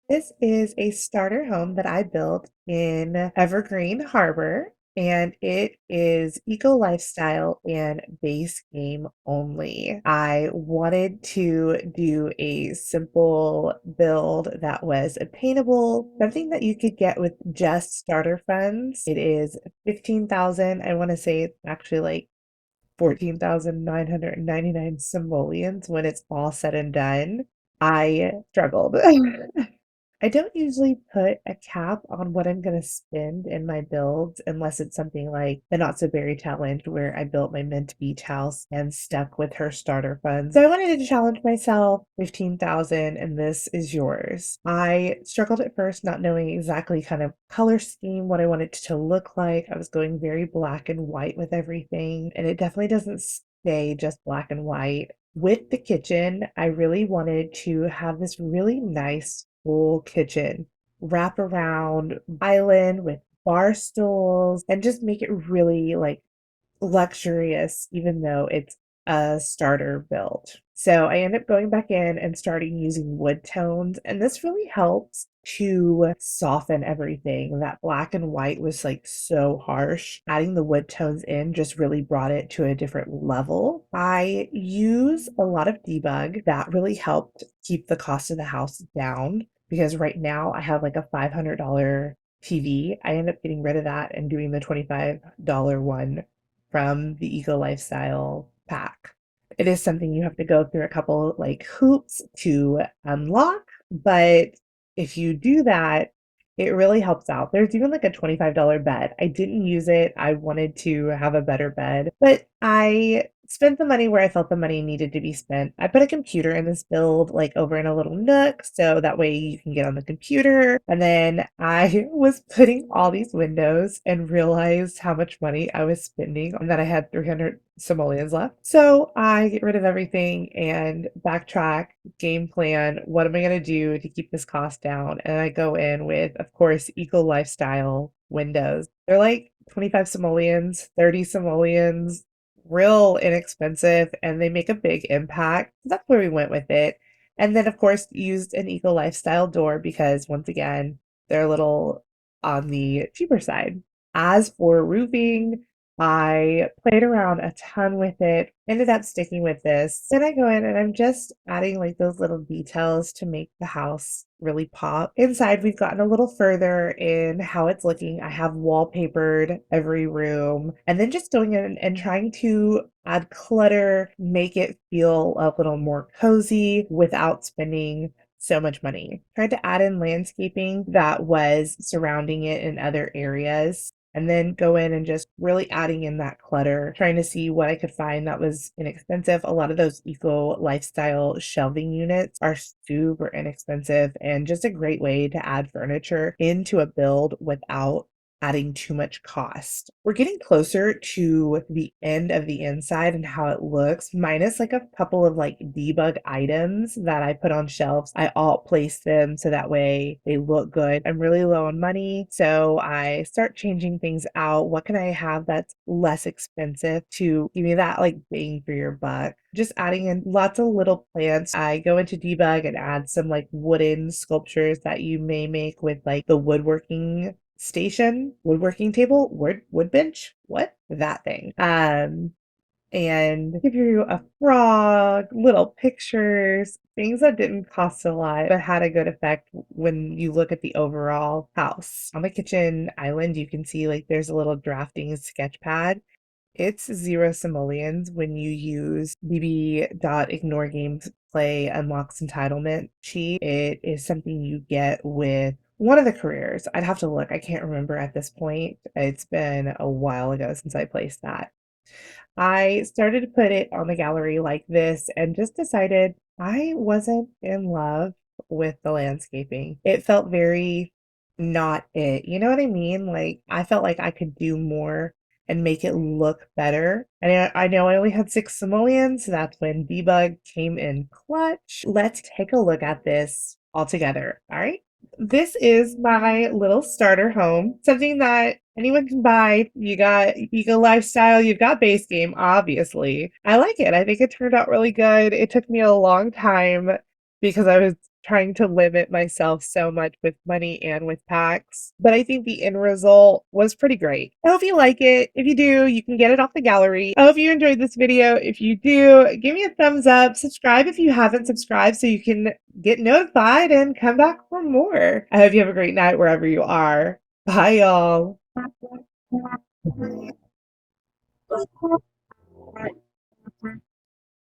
This is a starter home that I built in Evergreen Harbor, and it is eco lifestyle and base game only. I wanted to do a simple build that was obtainable, something that you could get with just starter funds. It is 15,000. I want to say it's actually like 14,999 simoleons when it's all said and done. I struggled. I don't usually put a cap on what I'm going to spend in my builds unless it's something like the Not So Berry challenge where I built my mint beach house and stuck with her starter funds. So I wanted to challenge myself 15,000 and this is yours. I struggled at first not knowing exactly kind of color scheme, what I wanted it to look like. I was going very black and white with everything, and it definitely doesn't stay just black and white. With the kitchen, I really wanted to have this really nice full kitchen wrap around island with bar stools and just make it really like luxurious, even though it's a starter build. So I end up going back in and starting using wood tones, and this really helps to soften everything. That black and white was like so harsh. Adding the wood tones in just really brought it to a different level. I use a lot of debug that really helped keep the cost of the house down because right now I have like a $500 TV. I end up getting rid of that and doing the $25 one from the eco lifestyle pack. It is something you have to go through a couple like hoops to unlock, but if you do that, it really helps out. There's even like a $25 bed. I didn't use it. I wanted to have a better bed, but I spent the money where I felt the money needed to be spent. I put a computer in this build, like over in a little nook, so that way you can get on the computer. And then I was putting all these windows and realized how much money I was spending and that I had 300 simoleons left. So I get rid of everything and backtrack, game plan. What am I going to do to keep this cost down? And I go in with, of course, eco lifestyle windows. They're like 25 simoleons, 30 simoleons, real inexpensive, and they make a big impact. That's where we went with it. And then, of course, used an eco lifestyle door because, once again, they're a little on the cheaper side. As for roofing, I played around a ton with it, ended up sticking with this. Then I go in and I'm just adding like those little details to make the house really pop. Inside, we've gotten a little further in how it's looking. I have wallpapered every room and then just going in and trying to add clutter, make it feel a little more cozy without spending so much money. Tried to add in landscaping that was surrounding it in other areas and then go in and just really adding in that clutter, trying to see what I could find that was inexpensive. A lot of those eco lifestyle shelving units are super inexpensive and just a great way to add furniture into a build without adding too much cost. We're getting closer to the end of the inside and how it looks, minus like a couple of like debug items that I put on shelves. I alt place them so that way they look good. I'm really low on money, so I start changing things out. What can I have that's less expensive to give me that like bang for your buck? Just adding in lots of little plants. I go into debug and add some like wooden sculptures that you may make with like the woodworking station, woodworking table, wood bench, what that thing, and give you a frog, little pictures, things that didn't cost a lot but had a good effect when you look at the overall house. On the kitchen island you can see like there's a little drafting sketch pad. It's 0 simoleons when you use bb.ignore games play unlocks entitlement cheat. It is something you get with one of the careers. I'd have to look. I can't remember at this point. It's been a while ago since I placed that. I started to put it on the gallery like this and just decided I wasn't in love with the landscaping. It felt very not it. You know what I mean? Like I felt like I could do more and make it look better. And I know I only had 6 simoleons, so that's when debug came in clutch. Let's take a look at this all together. All right. This is my little starter home, something that anyone can buy. You got eco lifestyle, you've got base game, obviously. I like it. I think it turned out really good. It took me a long time because I was trying to limit myself so much with money and with packs. But I think the end result was pretty great. I hope you like it. If you do, you can get it off the gallery. I hope you enjoyed this video. If you do, give me a thumbs up. Subscribe if you haven't subscribed so you can get notified and come back for more. I hope you have a great night wherever you are. Bye, y'all.